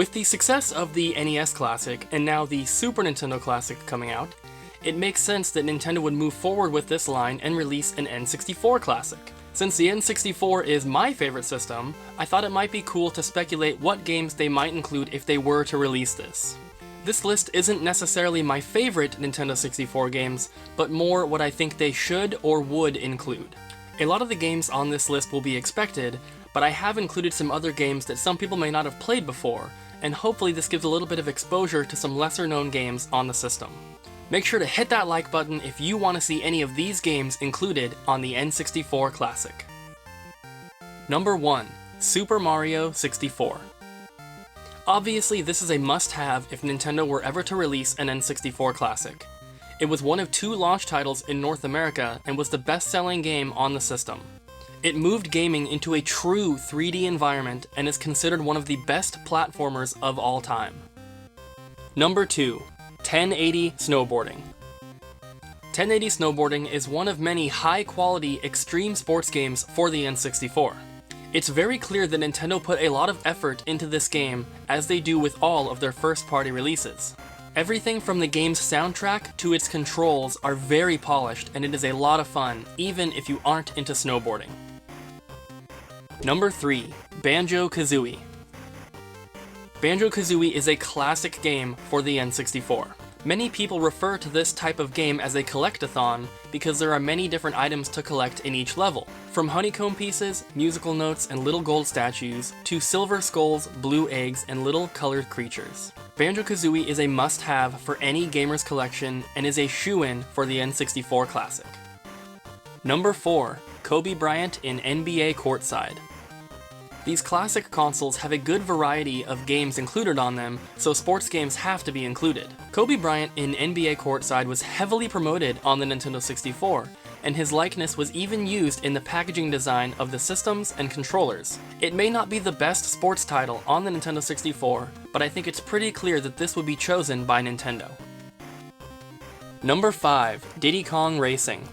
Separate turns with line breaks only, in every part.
With the success of the NES Classic, and now the Super Nintendo Classic coming out, it makes sense that Nintendo would move forward with this line and release an N64 Classic. Since the N64 is my favorite system, I thought it might be cool to speculate what games they might include if they were to release this. This list isn't necessarily my favorite Nintendo 64 games, but more what I think they should or would include. A lot of the games on this list will be expected, but I have included some other games that some people may not have played before, and hopefully this gives a little bit of exposure to some lesser known games on the system. Make sure to hit that like button if you want to see any of these games included on the N64 Classic. Number 1. Super Mario 64. Obviously, this is a must-have if Nintendo were ever to release an N64 Classic. It was one of 2 launch titles in North America and was the best-selling game on the system. It moved gaming into a true 3D environment and is considered one of the best platformers of all time. Number 2. 1080 Snowboarding. 1080 Snowboarding is one of many high-quality extreme sports games for the N64. It's very clear that Nintendo put a lot of effort into this game, as they do with all of their first-party releases. Everything from the game's soundtrack to its controls are very polished, and it is a lot of fun, even if you aren't into snowboarding. Number 3. Banjo Kazooie. Banjo Kazooie is a classic game for the N64. Many people refer to this type of game as a collect-a-thon because there are many different items to collect in each level, from honeycomb pieces, musical notes, and little gold statues, to silver skulls, blue eggs, and little colored creatures. Banjo Kazooie is a must-have for any gamer's collection and is a shoo-in for the N64 Classic. Number 4. Kobe Bryant in NBA Courtside. These classic consoles have a good variety of games included on them, so sports games have to be included. Kobe Bryant in NBA Courtside was heavily promoted on the Nintendo 64, and his likeness was even used in the packaging design of the systems and controllers. It may not be the best sports title on the Nintendo 64, but I think it's pretty clear that this would be chosen by Nintendo. Number 5. Diddy Kong Racing.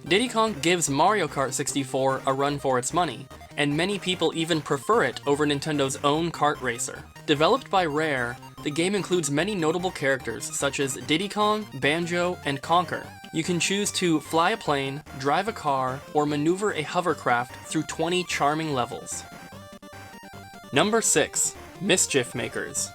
Diddy Kong gives Mario Kart 64 a run for its money, and many people even prefer it over Nintendo's own kart racer. Developed by Rare, the game includes many notable characters such as Diddy Kong, Banjo, and Conker. You can choose to fly a plane, drive a car, or maneuver a hovercraft through 20 charming levels. Number 6. Mischief Makers.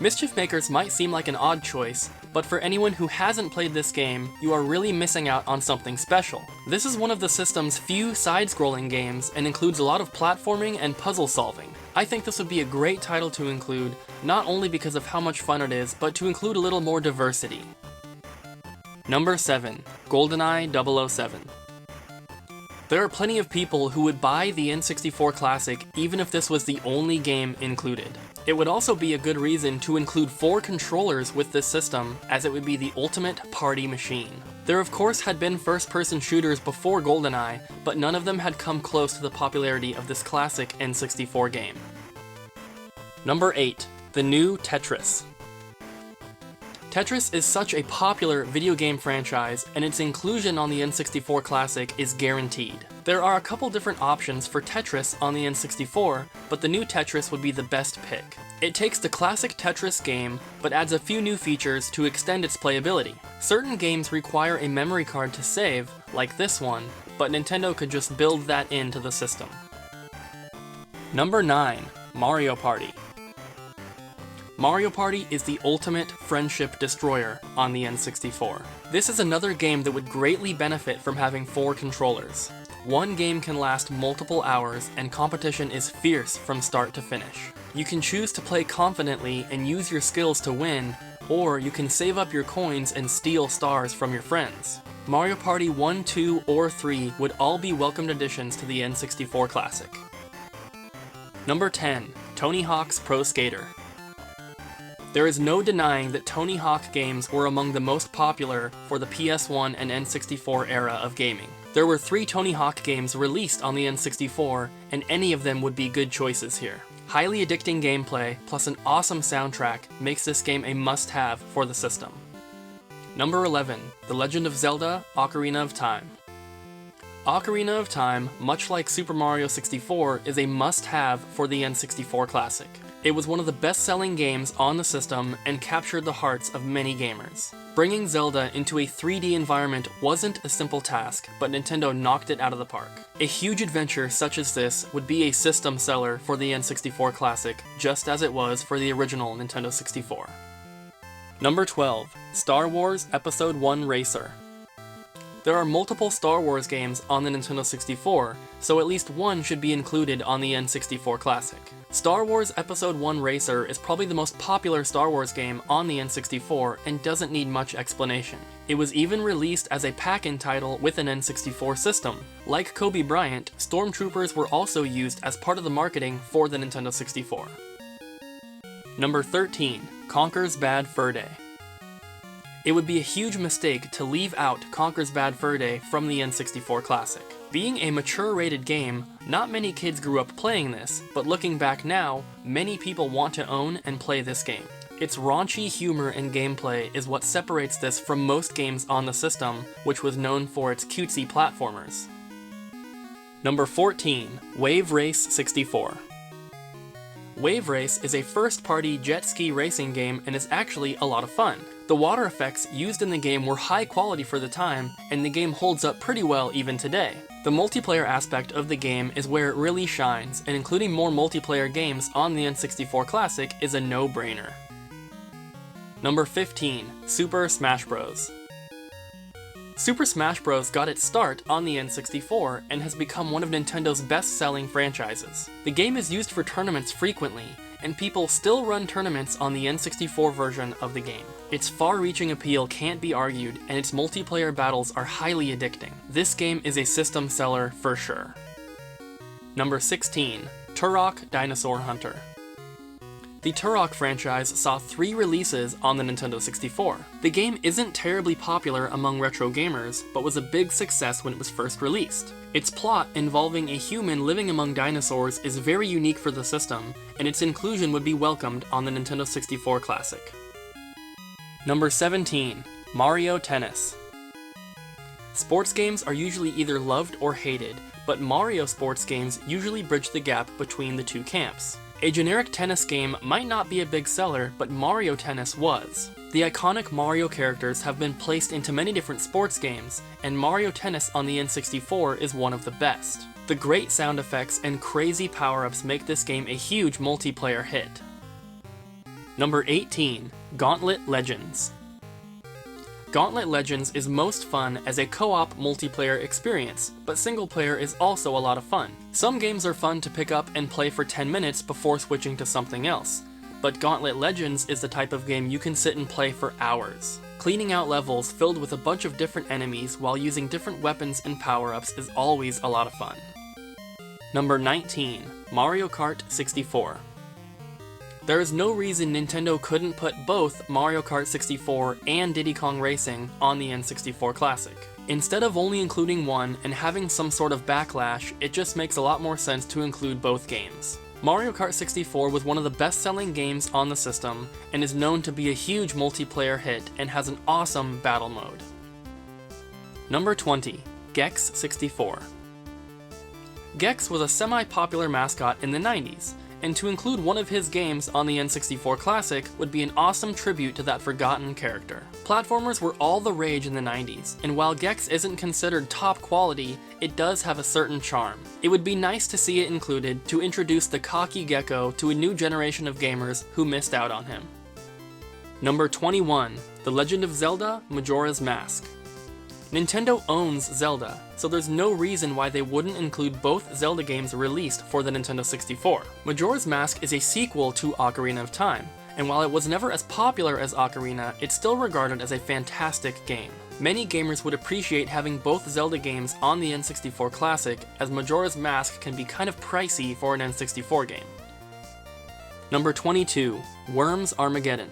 Mischief Makers might seem like an odd choice, but for anyone who hasn't played this game, you are really missing out on something special. This is one of the system's few side-scrolling games and includes a lot of platforming and puzzle solving. I think this would be a great title to include, not only because of how much fun it is, but to include a little more diversity. Number 7. GoldenEye 007. There are plenty of people who would buy the N64 Classic even if this was the only game included. It would also be a good reason to include 4 controllers with this system, as it would be the ultimate party machine. There of course had been first-person shooters before GoldenEye, but none of them had come close to the popularity of this classic N64 game. Number 8. The new Tetris. Tetris is such a popular video game franchise, and its inclusion on the N64 Classic is guaranteed. There are a couple different options for Tetris on the N64, but the new Tetris would be the best pick. It takes the classic Tetris game, but adds a few new features to extend its playability. Certain games require a memory card to save, like this one, but Nintendo could just build that into the system. Number 9. Mario Party. Mario Party is the ultimate friendship destroyer on the N64. This is another game that would greatly benefit from having 4 controllers. One game can last multiple hours, and competition is fierce from start to finish. You can choose to play confidently and use your skills to win, or you can save up your coins and steal stars from your friends. Mario Party 1, 2, or 3 would all be welcomed additions to the N64 Classic. Number 10. Tony Hawk's Pro Skater. There is no denying that Tony Hawk games were among the most popular for the PS1 and N64 era of gaming. There were 3 Tony Hawk games released on the N64, and any of them would be good choices here. Highly addicting gameplay, plus an awesome soundtrack, makes this game a must-have for the system. Number 11. The Legend of Zelda: Ocarina of Time. Ocarina of Time, much like Super Mario 64, is a must-have for the N64 Classic. It was one of the best-selling games on the system and captured the hearts of many gamers. Bringing Zelda into a 3D environment wasn't a simple task, but Nintendo knocked it out of the park. A huge adventure such as this would be a system seller for the N64 Classic, just as it was for the original Nintendo 64. Number 12. Star Wars Episode 1 Racer. There are multiple Star Wars games on the Nintendo 64, so at least one should be included on the N64 Classic. Star Wars Episode 1 Racer is probably the most popular Star Wars game on the N64 and doesn't need much explanation. It was even released as a pack-in title with an N64 system. Like Kobe Bryant, Stormtroopers were also used as part of the marketing for the Nintendo 64. Number 13. Conker's Bad Fur Day. It would be a huge mistake to leave out Conker's Bad Fur Day from the N64 Classic. Being a mature-rated game, not many kids grew up playing this, but looking back now, many people want to own and play this game. Its raunchy humor and gameplay is what separates this from most games on the system, which was known for its cutesy platformers. Number 14. Wave Race 64. Wave Race is a first-party jet ski racing game and is actually a lot of fun. The water effects used in the game were high quality for the time, and the game holds up pretty well even today. The multiplayer aspect of the game is where it really shines, and including more multiplayer games on the N64 Classic is a no-brainer. Number 15. Super Smash Bros. Super Smash Bros. Got its start on the N64 and has become one of Nintendo's best-selling franchises. The game is used for tournaments frequently, and people still run tournaments on the N64 version of the game. Its far-reaching appeal can't be argued, and its multiplayer battles are highly addicting. This game is a system seller for sure. Number 16. Turok Dinosaur Hunter. The Turok franchise saw 3 releases on the Nintendo 64. The game isn't terribly popular among retro gamers, but was a big success when it was first released. Its plot, involving a human living among dinosaurs, is very unique for the system, and its inclusion would be welcomed on the Nintendo 64 Classic. Number 17. Mario Tennis. Sports games are usually either loved or hated, but Mario sports games usually bridge the gap between the two camps. A generic tennis game might not be a big seller, but Mario Tennis was. The iconic Mario characters have been placed into many different sports games, and Mario Tennis on the N64 is one of the best. The great sound effects and crazy power-ups make this game a huge multiplayer hit. Number 18. Gauntlet Legends. Gauntlet Legends is most fun as a co-op multiplayer experience, but single player is also a lot of fun. Some games are fun to pick up and play for 10 minutes before switching to something else, but Gauntlet Legends is the type of game you can sit and play for hours. Cleaning out levels filled with a bunch of different enemies while using different weapons and power-ups is always a lot of fun. Number 19. Mario Kart 64. There is no reason Nintendo couldn't put both Mario Kart 64 and Diddy Kong Racing on the N64 Classic. Instead of only including one and having some sort of backlash, it just makes a lot more sense to include both games. Mario Kart 64 was one of the best-selling games on the system, and is known to be a huge multiplayer hit and has an awesome battle mode. Number 20. Gex 64. Gex was a semi-popular mascot in the 90s, and to include one of his games on the N64 Classic would be an awesome tribute to that forgotten character. Platformers were all the rage in the 90s, and while Gex isn't considered top quality, it does have a certain charm. It would be nice to see it included to introduce the cocky gecko to a new generation of gamers who missed out on him. Number 21. The Legend of Zelda: Majora's Mask. Nintendo owns Zelda, so there's no reason why they wouldn't include both Zelda games released for the Nintendo 64. Majora's Mask is a sequel to Ocarina of Time, and while it was never as popular as Ocarina, it's still regarded as a fantastic game. Many gamers would appreciate having both Zelda games on the N64 Classic, as Majora's Mask can be kind of pricey for an N64 game. Number 22. Worms Armageddon.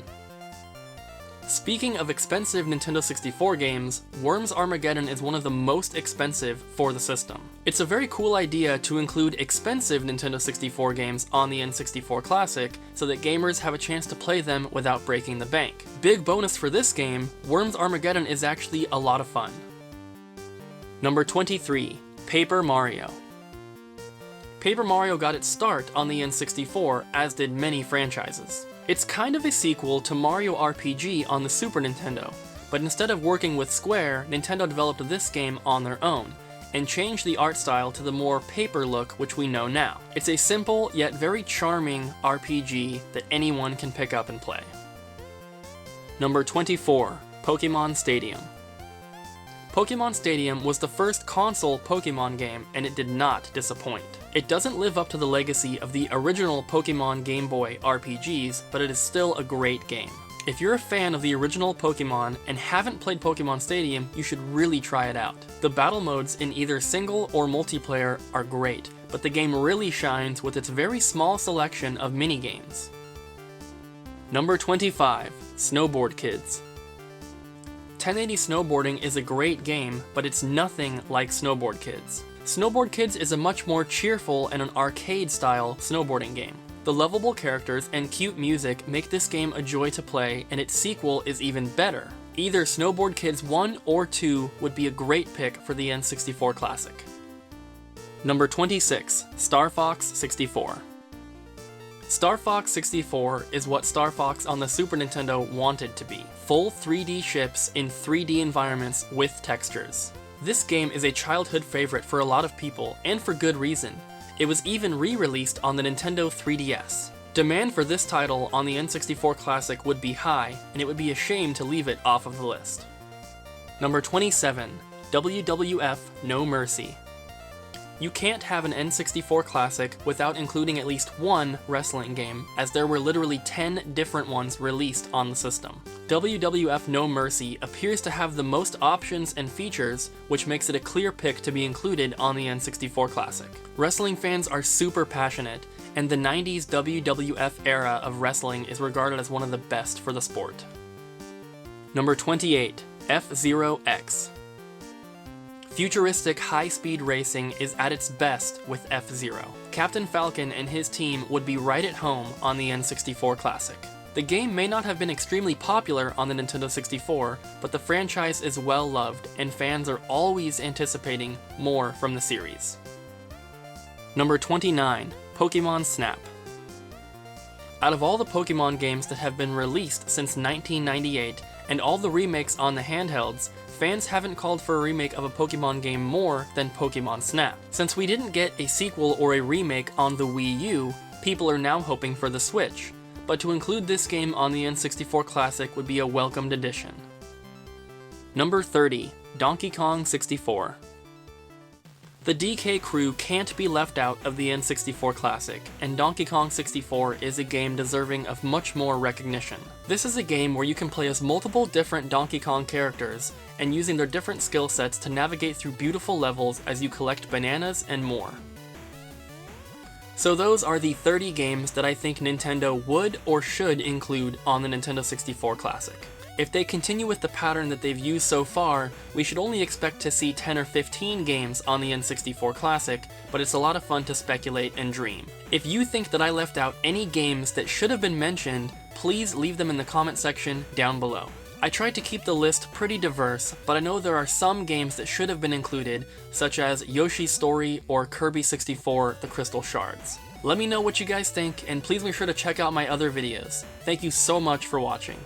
Speaking of expensive Nintendo 64 games, Worms Armageddon is one of the most expensive for the system. It's a very cool idea to include expensive Nintendo 64 games on the N64 Classic so that gamers have a chance to play them without breaking the bank. Big bonus for this game, Worms Armageddon is actually a lot of fun. Number 23. Paper Mario. Paper Mario got its start on the N64, as did many franchises. It's kind of a sequel to Mario RPG on the Super Nintendo, but instead of working with Square, Nintendo developed this game on their own, and changed the art style to the more paper look which we know now. It's a simple yet very charming RPG that anyone can pick up and play. Number 24, Pokemon Stadium. Pokemon Stadium was the first console Pokemon game, and it did not disappoint. It doesn't live up to the legacy of the original Pokemon Game Boy RPGs, but it is still a great game. If you're a fan of the original Pokemon and haven't played Pokemon Stadium, you should really try it out. The battle modes in either single or multiplayer are great, but the game really shines with its very small selection of mini-games. Number 25, Snowboard Kids. 1080 Snowboarding is a great game, but it's nothing like Snowboard Kids. Snowboard Kids is a much more cheerful and an arcade-style snowboarding game. The lovable characters and cute music make this game a joy to play, and its sequel is even better. Either Snowboard Kids 1 or 2 would be a great pick for the N64 Classic. Number 26, Starfox 64. Starfox 64 is what Starfox on the Super Nintendo wanted to be. Full 3D ships in 3D environments with textures. This game is a childhood favorite for a lot of people, and for good reason. It was even re-released on the Nintendo 3DS. Demand for this title on the N64 Classic would be high, and it would be a shame to leave it off of the list. Number 27, WWF No Mercy. You can't have an N64 Classic without including at least one wrestling game, as there were literally 10 different ones released on the system. WWF No Mercy appears to have the most options and features, which makes it a clear pick to be included on the N64 Classic. Wrestling fans are super passionate, and the 90s WWF era of wrestling is regarded as one of the best for the sport. Number 28, F-Zero X. Futuristic high-speed racing is at its best with F-Zero. Captain Falcon and his team would be right at home on the N64 Classic. The game may not have been extremely popular on the Nintendo 64, but the franchise is well loved, and fans are always anticipating more from the series. Number 29, Pokemon Snap. Out of all the Pokemon games that have been released since 1998, and all the remakes on the handhelds, fans haven't called for a remake of a Pokemon game more than Pokemon Snap. Since we didn't get a sequel or a remake on the Wii U, people are now hoping for the Switch, but to include this game on the N64 Classic would be a welcomed addition. Number 30, Donkey Kong 64. The DK crew can't be left out of the N64 Classic, and Donkey Kong 64 is a game deserving of much more recognition. This is a game where you can play as multiple different Donkey Kong characters, and using their different skill sets to navigate through beautiful levels as you collect bananas and more. So those are the 30 games that I think Nintendo would or should include on the Nintendo 64 Classic. If they continue with the pattern that they've used so far, we should only expect to see 10 or 15 games on the N64 Classic, but it's a lot of fun to speculate and dream. If you think that I left out any games that should have been mentioned, please leave them in the comment section down below. I tried to keep the list pretty diverse, but I know there are some games that should have been included, such as Yoshi's Story or Kirby 64: The Crystal Shards. Let me know what you guys think, and please make sure to check out my other videos. Thank you so much for watching.